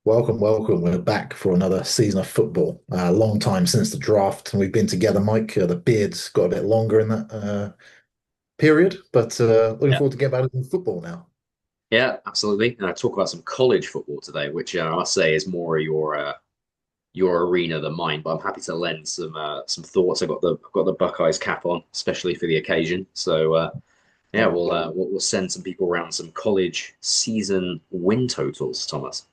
Welcome, welcome. We're back for another season of football. Long time since the draft, and we've been together, Mike. The beard's got a bit longer in that period, but looking Yeah, forward to get back into football now. yeah, absolutely. And I talk about some college football today, which I must say is more your arena than mine. But I'm happy to lend some thoughts. I've got the Buckeyes cap on, especially for the occasion. So yeah, Oh, we'll send some people around some college season win totals, Thomas.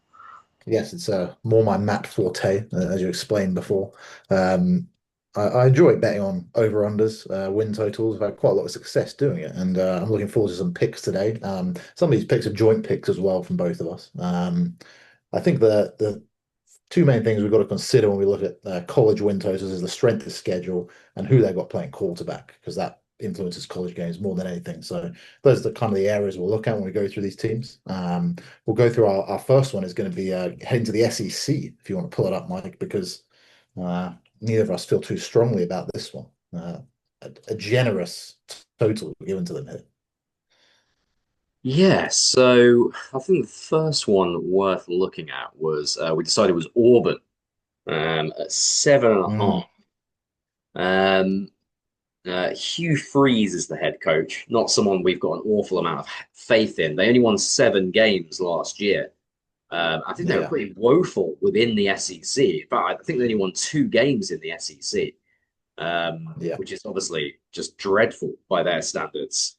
yes, it's more my Matt forte, as you explained before. Um, I enjoy betting on over-unders, win totals. I've had quite a lot of success doing it, and I'm looking forward to some picks today. Some of these picks are joint picks as well from both of us. I think the two main things we've got to consider when we look at college win totals is the strength of schedule and who they've got playing quarterback, because that influences college games more than anything. So those are the kind of the areas we'll look at when we go through these teams. We'll go through our first one is going to be heading to the SEC, if you want to pull it up, Mike, because neither of us feel too strongly about this one. A generous total given to them here. Yeah, so I think the first one worth looking at was we decided was Auburn at seven and a Mm, half. Um, Hugh Freeze is the head coach, not someone we've got an awful amount of faith in. They only won 7 games last year. I think they were yeah, pretty woeful within the SEC. In fact, I think they only won 2 games in the SEC, yeah. which is obviously just dreadful by their standards.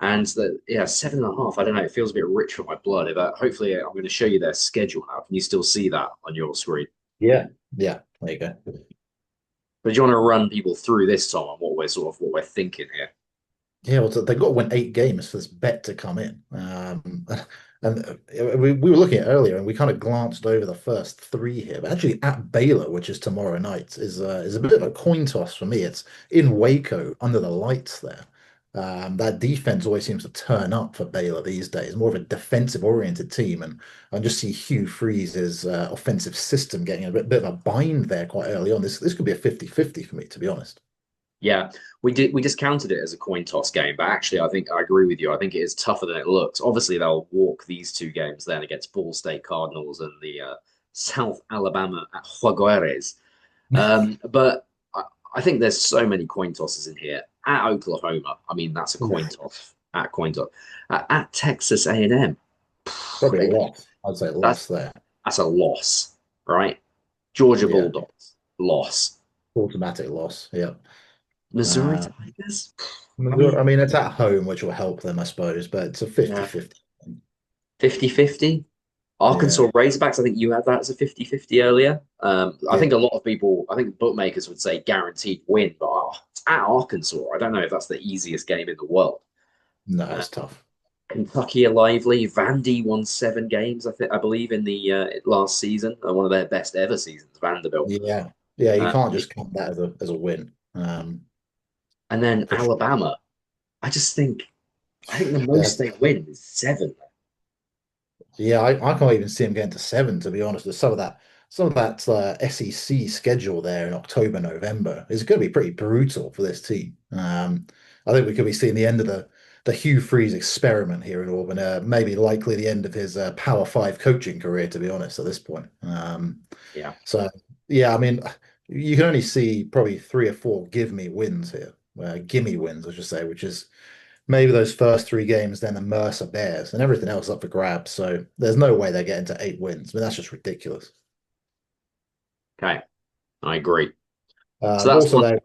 And yeah, 7.5. I don't know. It feels a bit rich for my blood. But hopefully, I'm going to show you their schedule now. Can you still see that on your screen? Yeah, yeah, there you go. But do you want to run people through this, Tom, on what we're thinking here? Yeah, well, they've got to win 8 games for this bet to come in. And we were looking at it earlier, and we kind of glanced over the first three here. But actually, at Baylor, which is tomorrow night, is a bit of a coin toss for me. It's in Waco under the lights there. That defense always seems to turn up for Baylor these days. More of a defensive-oriented team, and I just see Hugh Freeze's offensive system getting a bit of a bind there quite early on. This could be a 50-50 for me, to be honest. Yeah, we discounted it as a coin toss game, but actually, I think I agree with you. I think it is tougher than it looks. Obviously, they'll walk these 2 games then against Ball State Cardinals and the South Alabama at Jaguares. But I think there's so many coin tosses in here. At Oklahoma, I mean that's a coin Yeah, toss. At coin toss. At Texas A&M, probably a loss. I'd say a that's loss there. that's a loss, right? Georgia Yeah. Bulldogs, loss. Automatic loss. Yeah. Missouri Uh, Tigers. I Missouri, I mean, mean, it's at home, which will help them, I suppose, but it's a yeah, 50-50. 50-50. Yeah. Arkansas Razorbacks, I think you had that as a 50-50 earlier. I Yeah. think a lot of people, I think bookmakers would say guaranteed win, but it's at Arkansas. I don't know if that's the easiest game in the world. No, Uh, it's tough. Kentucky are lively. Vandy won 7 games, I believe, in the last season, one of their best ever seasons. Vanderbilt, Yeah. Yeah, you uh, can't just count that as a win. and then For sure. Alabama. I just think, I think the Yeah. most they win is 7. Yeah, I can't even see him getting to seven, to be honest. With some of that SEC schedule there in October, November is going to be pretty brutal for this team. I think we could be seeing the end of the Hugh Freeze experiment here in Auburn. Maybe likely the end of his Power Five coaching career, to be honest, at this point. Yeah. So yeah, I mean, you can only see probably three or four give me wins here, gimme wins, I should say, which is maybe those first three games, then the Mercer Bears, and everything else up for grabs. So there's no way they're getting to 8 wins. I mean, that's just ridiculous. Okay. I agree. So that's Also, one. they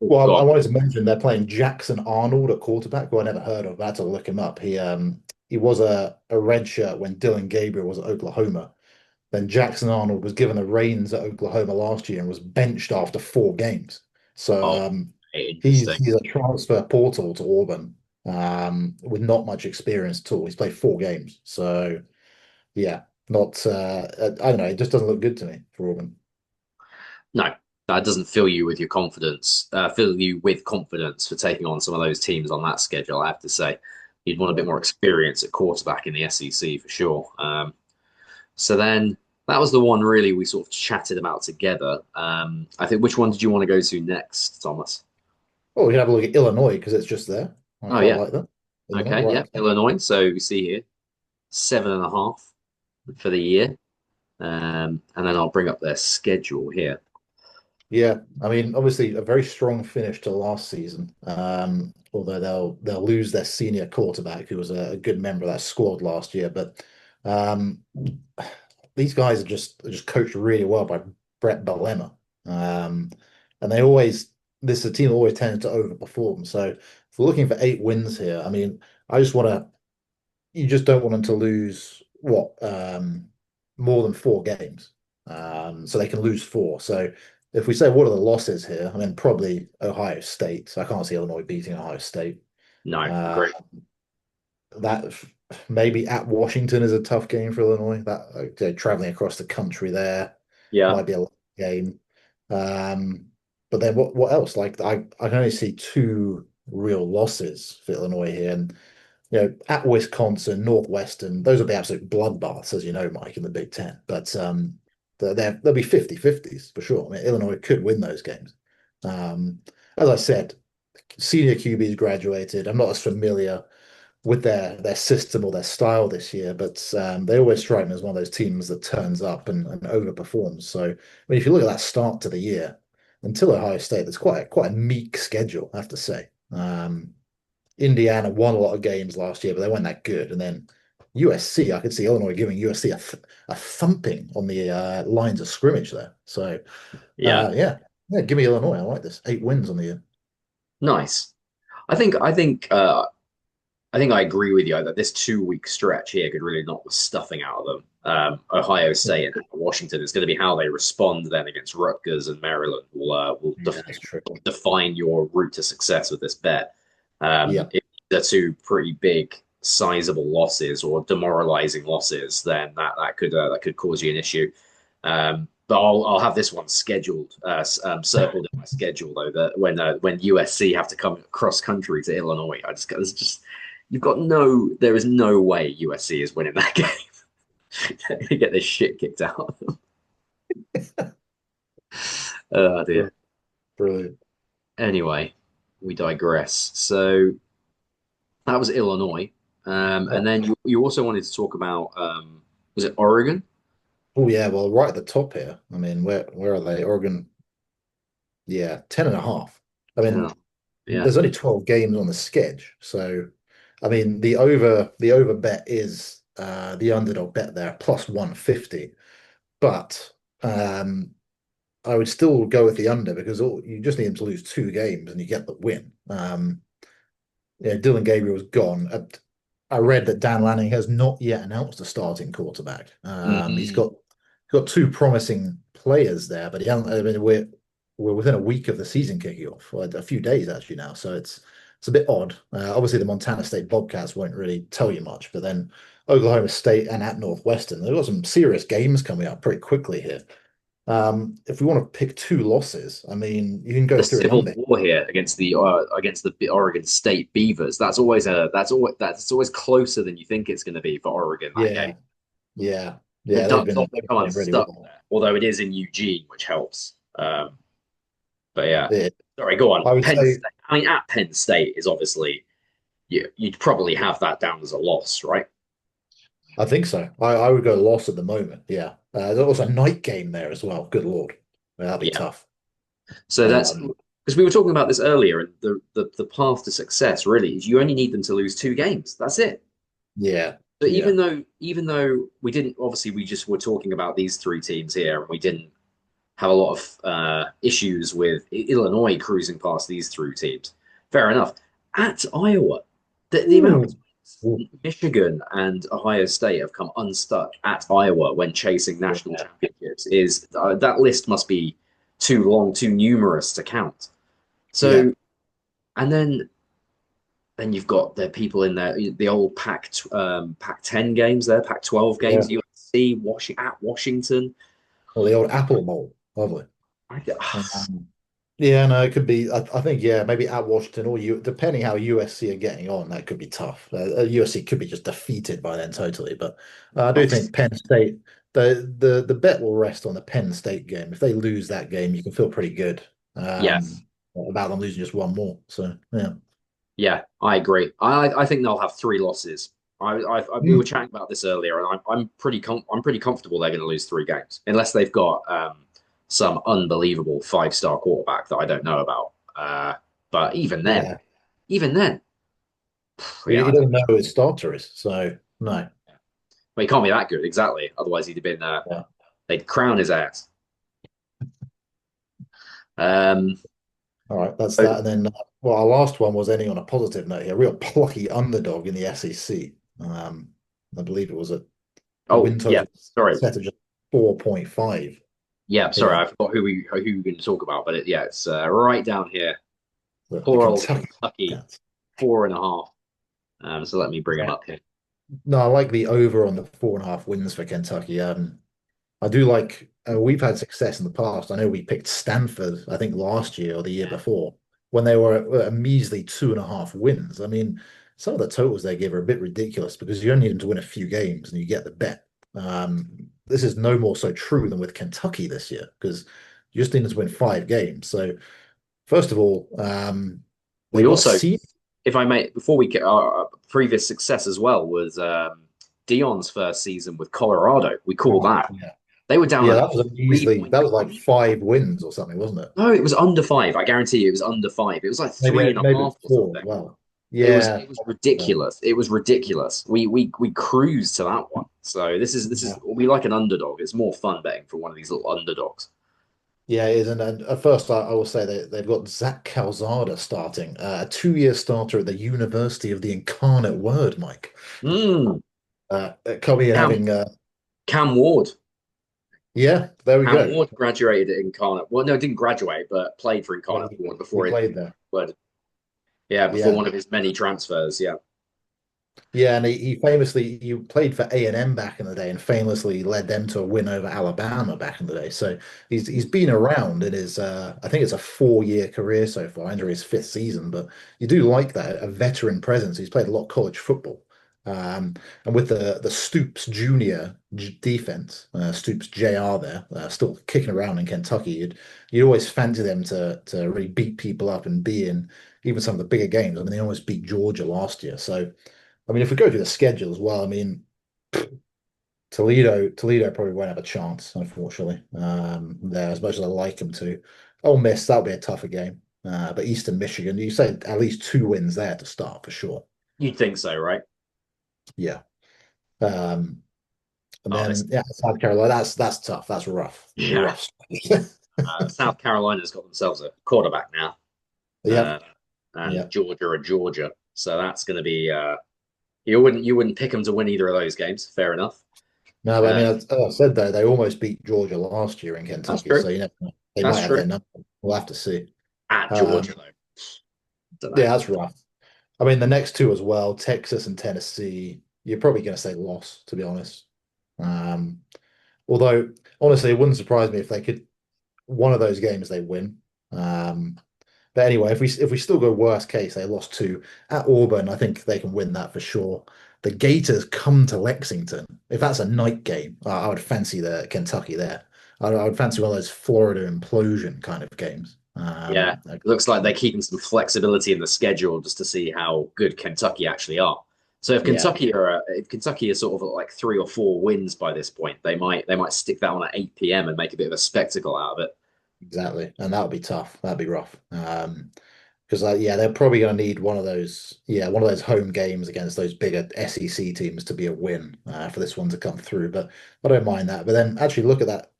Oh, well, go I on. wanted to mention they're playing Jackson Arnold at quarterback, who I never heard of. I had to look him up. He was a red shirt when Dylan Gabriel was at Oklahoma. Then Jackson Arnold was given the reins at Oklahoma last year and was benched after 4 games. So Oh, he's interesting. he's a transfer portal to Auburn with not much experience at all. He's played 4 games. So yeah, not I don't know, it just doesn't look good to me for Auburn. No, that doesn't fill you with your confidence. Fill you with confidence for taking on some of those teams on that schedule. I have to say, you'd want a bit Yeah. more experience at quarterback in the SEC for sure. So then that was the one really we sort of chatted about together. I think which one did you want to go to next, Thomas? Oh, we can have a look at Illinois because it's just there. I Oh quite yeah, like that. Illinois, okay, right yeah, up there. Illinois. So we see here 7.5 for the year. And then I'll bring up their schedule here. Yeah, I mean, obviously a very strong finish to last season. Although they'll lose their senior quarterback, who was a good member of that squad last year. But um, these guys are just coached really well by Brett Bielema. Um, and they always this the team always tends to overperform. So if we're looking for 8 wins here, I mean, I just want to you just don't want them to lose more than 4 games. So they can lose four. So if we say what are the losses here, I mean probably Ohio State. So I can't see Illinois beating Ohio State. No, Uh, agree. that maybe at Washington is a tough game for Illinois. That traveling across the country there Yeah, might be a game. Um, but then what else? Like I can only see two real losses for Illinois here, and at Wisconsin, Northwestern, those will be absolute bloodbaths, as you know, Mike, in the Big Ten. But they'll be 50-50s for sure. I mean, Illinois could win those games. Um, as I said, senior QBs graduated. I'm not as familiar with their system or their style this year, but they always strike me as one of those teams that turns up and overperforms. So, I mean, if you look at that start to the year, until Ohio State, there's quite a meek schedule, I have to say. Indiana won a lot of games last year, but they weren't that good. And then USC, I could see Illinois giving USC a thumping on the lines of scrimmage there. So, yeah, yeah, yeah, give me Illinois. I like this. 8 wins on the year. nice. I think I agree with you that this 2 week stretch here could really knock the stuffing out of them. Ohio State and Washington is going to be how they respond then against Rutgers and Maryland will Yeah, that's true. define your route to success with this bet. Yeah, If they're two pretty big, sizable losses or demoralizing losses, then that could cause you an issue. But I'll have this one scheduled, circled in my schedule though. That when USC have to come cross country to Illinois, there's just there is no way USC is winning that game. They're gonna get this shit kicked out of them. Oh dear. brilliant. Anyway, we digress. So that was Illinois, Yeah. and then you also wanted to talk about was it Oregon? Oh yeah, well, right at the top here. I mean, where are they? Oregon, yeah, 10.5. I mean, Oh, yeah. there's only 12 games on the schedule. So, I mean, the over bet is the underdog bet there, plus 150. But I would still go with the under because you just need them to lose 2 games and you get the win. Yeah, Dylan Gabriel's gone. I read that Dan Lanning has not yet announced a starting quarterback. He's Mm. got two promising players there, but he hasn't. I mean, we're within a week of the season kicking off, or a few days actually now. So it's a bit odd. Obviously, the Montana State Bobcats won't really tell you much, but then Oklahoma State and at Northwestern, they've got some serious games coming up pretty quickly here. If we want to pick two losses, I mean, you can go The through a civil number. war here against the Oregon State Beavers. That's always closer than you think it's going to be for Oregon that game. Yeah, yeah, The yeah. Ducks often They've been come playing really unstuck well. there, although it is in Eugene, which helps. But yeah, Yeah, sorry, go on. I would Penn say State. I mean, at Penn State is obviously you'd probably have that down as a loss, right? I think so. I would go loss at the moment. Yeah. There's also a night game there as well. Good Lord. Yeah, that'd be Yeah. tough. So that's Um, because we were talking about this earlier, and the path to success really is you only need them to lose 2 games. That's it. yeah. So Yeah. even though we didn't obviously we just were talking about these three teams here, and we didn't have a lot of issues with Illinois cruising past these three teams. Fair enough. At Iowa, the amount of Ooh. times Ooh. Michigan and Ohio State have come unstuck at Iowa when chasing national Yeah. championships is that list must be too long, too numerous to count. Yeah. So, and then you've got the people in there, the old Pac 10 games there, Pac 12 Yeah. games, USC, at Washington. Well, the old Apple Bowl. Lovely. I, Um, yeah, no, it could be. I think, yeah, maybe at Washington or depending how USC are getting on, that could be tough. USC could be just defeated by then totally. But I I do think just Penn State, the bet will rest on the Penn State game. If they lose that game, you can feel pretty good yes. about them losing just one more. So, yeah. Yeah, I agree. I think they'll have three losses. We were Mm. chatting about this earlier, and I'm pretty comfortable they're going to lose 3 games unless they've got some unbelievable 5-star quarterback that I don't know about. But Yeah. even then, He, yeah, he I don't doesn't know who his starter is, so no. know. Well, he can't be that good, exactly. Otherwise, he'd have been Yeah. they'd crown his ass. Um, All right, that's so- that. And then, well, our last one was ending on a positive note here. Real plucky underdog in the SEC. I believe it was a oh win yeah, total sorry, set of just 4.5 yeah, sorry, here. I forgot who we were going to talk about, but yeah, it's right down here. The Poor old Kentucky Kentucky, Cats. 4.5. So let me bring him Yeah. up here. No, I like the over on the 4.5 wins for Kentucky. I do like, we've had success in the past. I know we picked Stanford, I think last year or the year Yeah. before, when they were a measly 2.5 wins. I mean, some of the totals they give are a bit ridiculous because you only need them to win a few games and you get the bet. This is no more so true than with Kentucky this year because you just need them to win 5 games. So, first of all, We they've got a also, seed. if I may, before we get our previous success as well was Dion's first season with Colorado. We called Oh, that. yeah. They were down Yeah, a that was a measly, 3 point that was like margin. 5 wins or something, wasn't it? No, it was under 5. I guarantee you, it was under 5. It was like three and a Maybe half it's or 4 as something. well. Yeah. It was ridiculous. It was ridiculous. We cruised to that one. So this is Yeah. we like an underdog. It's more fun betting for one of these little underdogs. Yeah, it is. And at first, I will say they've got Zach Calzada starting, a 2-year starter at the University of the Incarnate Word, Mike. Mm, Coming and Cam having, Cam Ward. yeah, there we Cam go. Ward graduated at Incarnate. Well, no, didn't graduate, but played for Yeah, Incarnate he before it. played there. Well, yeah, before Yeah. one of his many transfers. Yeah. Yeah, and he famously he played for A&M back in the day and famously led them to a win over Alabama back in the day. So he's been around in his I think it's a 4-year career so far, under his fifth season, but you do like that, a veteran presence. He's played a lot of college football. Um, and with the Stoops Junior defense, Stoops JR there, still kicking around in Kentucky, you'd always fancy them to really beat people up and be in even some of the bigger games. I mean, they almost beat Georgia last year, so. I mean, if we go through the schedule as well, I mean, Toledo probably won't have a chance, unfortunately. There, as much as I like them to. Ole Miss, that'll be a tougher game. But Eastern Michigan, you say at least 2 wins there to start for sure. You'd think so, right? Yeah. Um, and Oh, then this. yeah, South Carolina, that's tough. That's rough. Yeah. Rough. South Carolina's got themselves a quarterback now, uh, Yep. and Yep. Georgia are Georgia, so that's going to be. You wouldn't pick them to win either of those games. Fair enough. No, but I Uh, mean, as I said though, they almost beat Georgia last year in that's Kentucky, so true. you know they That's might have true. their number. We'll have to see. At Um, Georgia though, don't know. yeah, that's rough. I mean, the next two as well, Texas and Tennessee, you're probably going to say loss, to be honest. Um, although, honestly, it wouldn't surprise me if they could one of those games they win. Um, but anyway, if we still go worst case, they lost two at Auburn. I think they can win that for sure. The Gators come to Lexington. If that's a night game, I would fancy the Kentucky there. I would fancy one of those Florida implosion kind of games. Yeah, looks like they're keeping some flexibility in the schedule just to see how good Kentucky actually are. So Yeah, If Kentucky is sort of like 3 or 4 wins by this point, they might stick that on at 8 p.m. and make a bit of a spectacle out of it. exactly. And that would be tough. That'd be rough. Because yeah, they're probably going to need one of those home games against those bigger SEC teams to be a win for this one to come through. But I don't mind that. But then actually look at that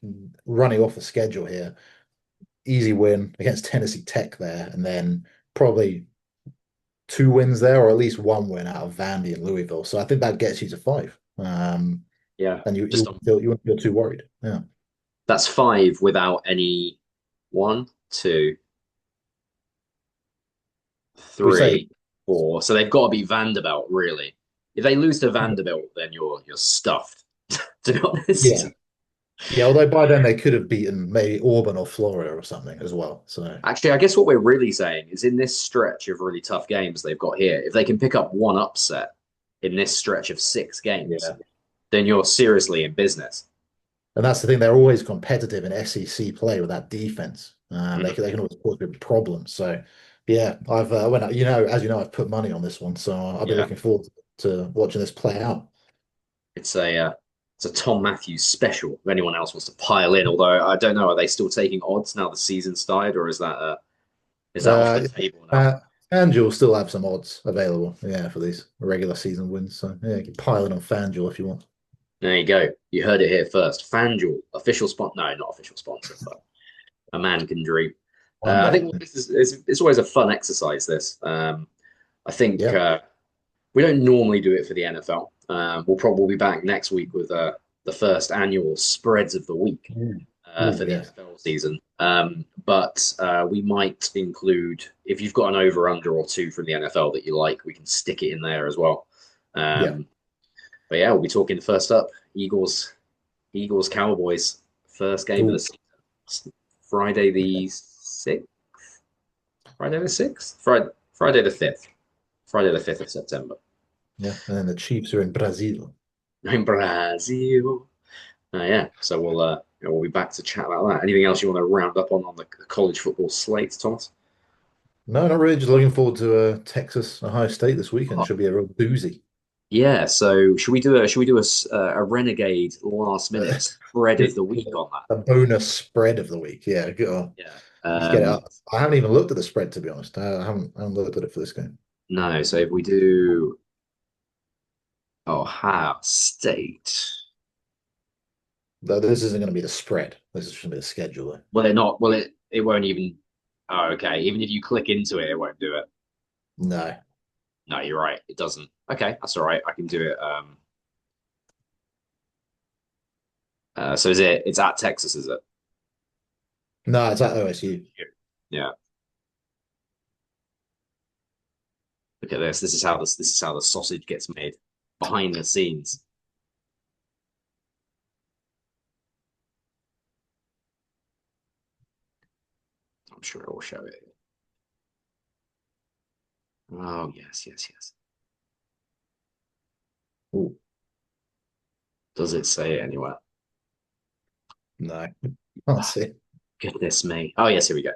running off the schedule here. Easy win against Tennessee Tech there, and then probably 2 wins there, or at least 1 win out of Vandy and Louisville. So I think that gets you to 5. Yeah, And just on you won't feel too worried. Yeah. that's 5 without any one, two, We say, 3, 4. So they've got to be Vanderbilt, really. If they lose to Vanderbilt, then you're stuffed. To be yeah. honest. Yeah, although by then they could have beaten maybe Auburn or Florida or something as well. So Actually, I guess what we're really saying is in this stretch of really tough games they've got here, if they can pick up one upset in this stretch of 6 games, yeah. then you're seriously in business. And that's the thing, they're always competitive in SEC play with that defense. Mhm. They can always cause big problems. So yeah, I've as you know, I've put money on this one, so I'll be Yeah. looking forward to it. to watching this play out. It's a Tom Matthews special. If anyone else wants to pile in, although I don't know, are they still taking odds now the season started, or is that off the Uh, table now? uh, FanDuel still have some odds available, yeah, for these regular season wins. So yeah, you can pile in on FanDuel if you want. There you go. You heard it here first. FanDuel, official sponsor. No, not official sponsor, but a man can dream. One I day. think this is it's always a fun exercise. This. I think Yeah. we don't normally do it for the NFL. We'll probably be back next week with the first annual spreads of the week Ooh. Ooh, for the yes. NFL season. But we might include, if you've got an over under or two from the NFL that you like, we can stick it in there as well. Yeah. Um, but yeah, we'll be talking first up Eagles Cowboys first game of the Ooh. season, Friday Yeah. the 6th, Friday the 6th, Friday the 5th, Friday the 5th of September. Yeah. And then the Chiefs are in Brazil. In Brazil. Yeah, so we'll be back to chat about that. Anything else you want to round up on the college football slate, Thomas? No, not really. Just looking forward to Texas, Ohio State this weekend. Oh, Should be a real doozy. yeah. So should we do a renegade last minute Uh, spread of the week on that? a bonus spread of the week. Yeah, good. Yeah. Let's get it up. I haven't even looked at the spread, to be honest. I haven't looked at it for this game. No. So if we do Ohio State, Though this isn't going to be the spread. This is going to be the schedule, though. will it not? Will it? It won't even. Oh, okay. Even if you click into it, it won't do it. No. No, you're right. It doesn't. Okay, that's all right. I can do it. So is it? It's at Texas, is it? No, it's at OSU. Yeah. Look at this. This is how the sausage gets made behind the scenes. I'm sure it will show it. Oh yes, yes, yes. Ooh, Does it say it anywhere? no. Can't Oh, see. goodness me. Oh yes, here we go.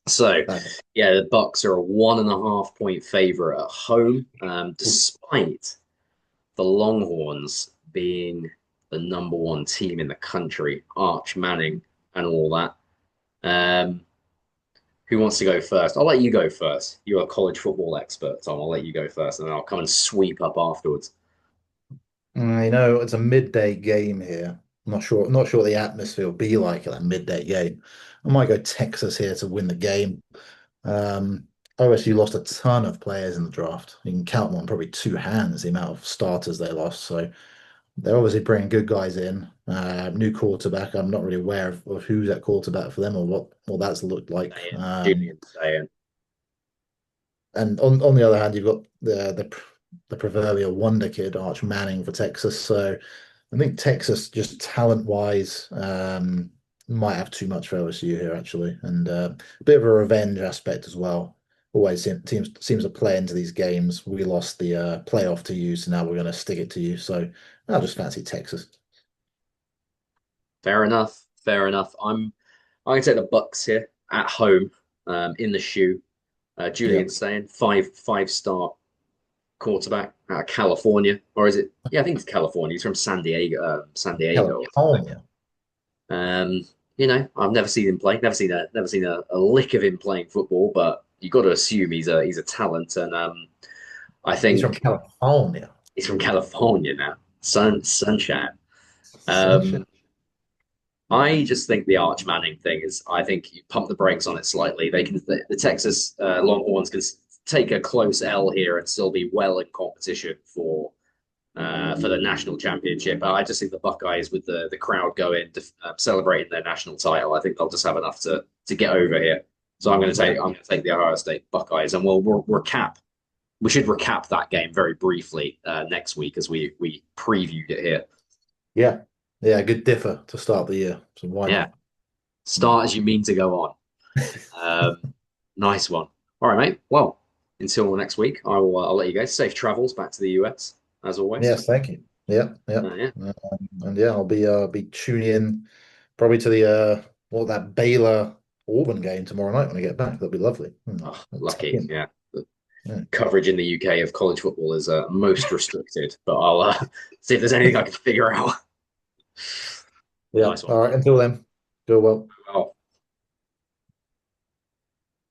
So Okay. yeah, the Bucks are a 1.5 point favorite at home, Ooh. despite the Longhorns being the number one team in the country, Arch Manning and all that. Um, who wants to go first? I'll let you go first. You're a college football expert, Tom. I'll let you go first, and then I'll come and sweep up afterwards. It's a midday game here. Not sure what the atmosphere will be like at that midday game. I might go Texas here to win the game. Um, OSU lost a ton of players in the draft. You can count them on probably two hands, the amount of starters they lost. So they're obviously bringing good guys in. New quarterback. I'm not really aware of who's at quarterback for them or what that's looked like. Saying, Julian saying, And on the other hand, you've got the proverbial wonder kid, Arch Manning for Texas. So I think Texas, just talent wise, might have too much for LSU here actually, and a bit of a revenge aspect as well. Always seems to play into these games. We lost the playoff to you, so now we're going to stick it to you. So I just fancy Texas. fair enough, fair enough. I'm going to take the Bucks here at home, in the shoe. Yeah, Julian saying five-star quarterback out of California, or is it? Yeah, I think it's California. He's from San Diego or something. California. Um, I've never seen him play. Never seen a lick of him playing football, but you got to assume he's a talent, and I He's from think California. he's from California now. Sunshine. Sunshine. Um, I just think the Arch Manning thing is. I think you pump the brakes on it slightly. The Texas Longhorns can take a close L here and still be well in competition for the national championship. I just think the Buckeyes, with the crowd going, celebrating their national title, I think they'll just have enough to get over here. So Yeah. I'm going to take the Ohio State Buckeyes, and we'll recap. We should recap that game very briefly next week as we previewed it here. Yeah. Yeah. Good differ to start the year. So why Yeah, not? start as you mean to go on. Nice one. All right, mate. Well, until next week, I'll let you go. Safe travels back to the US as always. Yes, thank you. Yep, yep. Yeah. And yeah, I'll be tuning in probably to the that Baylor Auburn game tomorrow night when I get back. That'll be lovely. Oh, I'll tuck lucky. in. Yeah. Yeah. coverage in the UK of college football is most restricted. But I'll see if there's anything I can figure out. Yeah. Nice one. All right. Until then, go well. Well,